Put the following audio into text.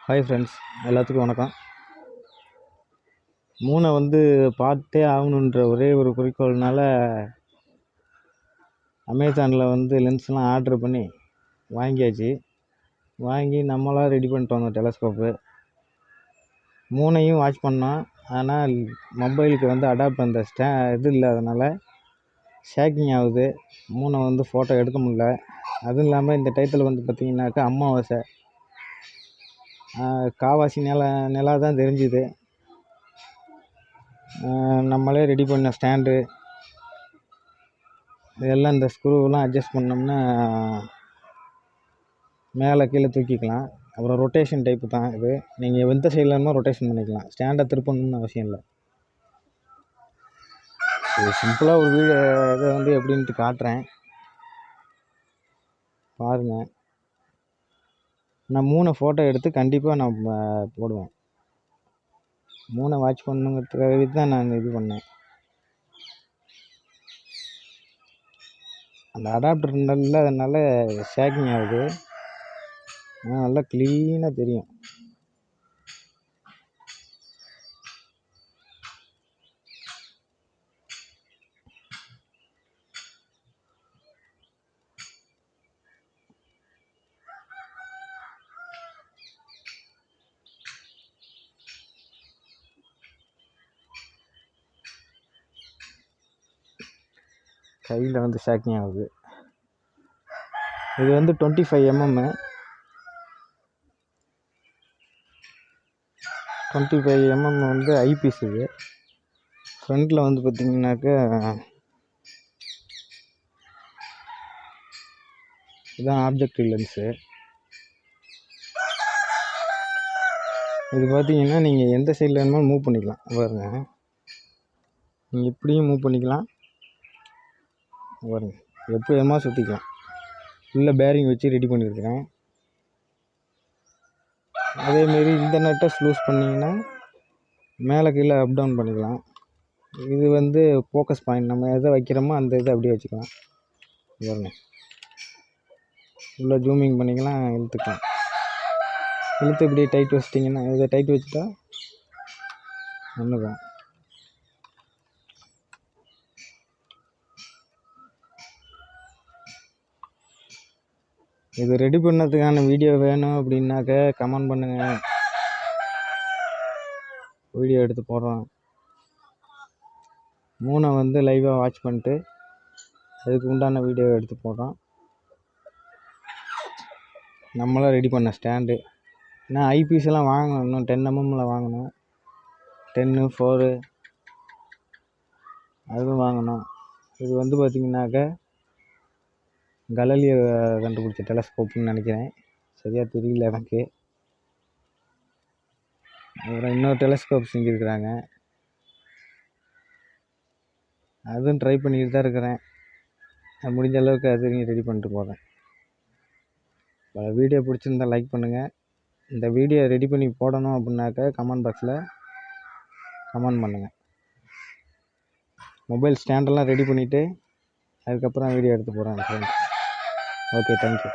Hi friends, எல்லாத்துக்கும் வணக்கம். மூனை வந்து பார்த்தே ஆகணுன்ற ஒரே ஒரு குறிக்கோள்னால அமேசானில் வந்து லென்ஸ்லாம் ஆர்டர் பண்ணி வாங்கியாச்சு. வாங்கி நம்மளாக ரெடி பண்ணிட்டு வந்தோம் டெலஸ்கோப்பு. மூணையும் வாட்ச் பண்ணோம். ஆனால் மொபைலுக்கு வந்து அடாப்ட் அந்த இது இல்லாதனால ஷேக்கிங் ஆகுது. மூனை வந்து ஃபோட்டோ எடுக்க முடியல. அதுவும் இல்லாமல் இந்த டயத்தில் வந்து பார்த்திங்கனாக்கா அமாவாசை, காவாசி நிலா தான் தெரிஞ்சுது. நம்மளே ரெடி பண்ண ஸ்டாண்டு இதெல்லாம் இந்த ஸ்க்ரூவெலாம் அட்ஜஸ்ட் பண்ணோம்னா மேலே கீழே தூக்கிக்கலாம். அப்புறம் ரொட்டேஷன் டைப்பு தான் இது. நீங்கள் எந்த சைடில் இருந்தால் ரொட்டேஷன் பண்ணிக்கலாம். ஸ்டாண்டை திருப்பணும்னு அவசியம் இல்லை. இது சிம்பிளாக ஒரு வீடு இதை வந்து எப்படின்ட்டு காட்டுறேன் பாருங்கள். நான் 3 ஃபோட்டோ எடுத்து கண்டிப்பாக நான் போடுவேன். 3 வாட்ச் பண்ணுங்கிறதுக்காகவே தான் நான் இது பண்ணேன். அந்த அடாப்டர் இல்லாதனால ஷேக்கிங் ஆகுது. நல்லா க்ளீனாக தெரியும். கையில் வந்து ஷேக்கிங் ஆகுது. இது வந்து 25 mm 25 mm வந்து ஐபீஸ். இது ஃப்ரண்ட்டில் வந்து பார்த்திங்கனாக்கா இதுதான் ஆப்ஜெக்டிவ் லென்ஸு. இது பார்த்திங்கன்னா நீங்கள் எந்த சைடில் வேணுமோ மூவ் பண்ணிக்கலாம். பாருங்கள், நீங்கள் இப்படியும் மூவ் பண்ணிக்கலாம். பாருங்கள், எப்படி வேணுமோ சுற்றிக்கலாம். உள்ள பேரிங் வச்சு ரெடி பண்ணியிருக்கிறேன். அதேமாரி இந்த நட்டை லூஸ் பண்ணிங்கன்னா மேலே கீழே அப் டவுன் பண்ணிக்கலாம். இது வந்து ஃபோக்கஸ் பாயிண்ட், நம்ம எதை வைக்கிறோமோ அந்த இதை அப்படியே வச்சுக்கலாம். பாருங்கள், உள்ளே ஜூமிங் பண்ணிக்கலாம், இழுத்துக்கலாம். இழுத்து இப்படியே டைட் வச்சிட்டிங்கன்னா, இதை டைட் வச்சுட்டா ஒன்றுதான். இது ரெடி பண்ணதுக்கான வீடியோ வேணும் அப்படின்னாக்க கமெண்ட் பண்ணுங்கள், வீடியோ எடுத்து போடுறோம். மூணை வந்து லைவாக வாட்ச் பண்ணிட்டு அதுக்கு உண்டான வீடியோ எடுத்து போடுறோம். நம்மளாம் ரெடி பண்ண ஸ்டாண்டு. நான் ஐபீஸ் எல்லாம் வாங்கணும், இன்னும் 10 mm வாங்கணும். 10, 4 அதுவும் வாங்கணும். இது வந்து பார்த்திங்கனாக்கா கலலியோ கண்டுபிடிச்ச டெலஸ்கோப்புன்னு நினைக்கிறேன், சரியாக தெரியல எனக்கு. அப்புறம் இன்னொரு டெலஸ்கோப் செஞ்சுருக்குறாங்க, அதுவும் ட்ரை பண்ணிக்கிட்டு தான் இருக்கிறேன். முடிஞ்ச அளவுக்கு அதையும் ரெடி பண்ணிட்டு போகிறேன். வீடியோ பிடிச்சிருந்தால் லைக் பண்ணுங்கள். இந்த வீடியோ ரெடி பண்ணி போடணும் அப்படின்னாக்கா கமெண்ட் பாக்ஸில் கமெண்ட் பண்ணுங்கள். மொபைல் ஸ்டாண்டெல்லாம் ரெடி பண்ணிவிட்டு அதுக்கப்புறம் வீடியோ எடுத்து போகிறேன் ஃப்ரெண்ட்ஸ். Okay, thank you.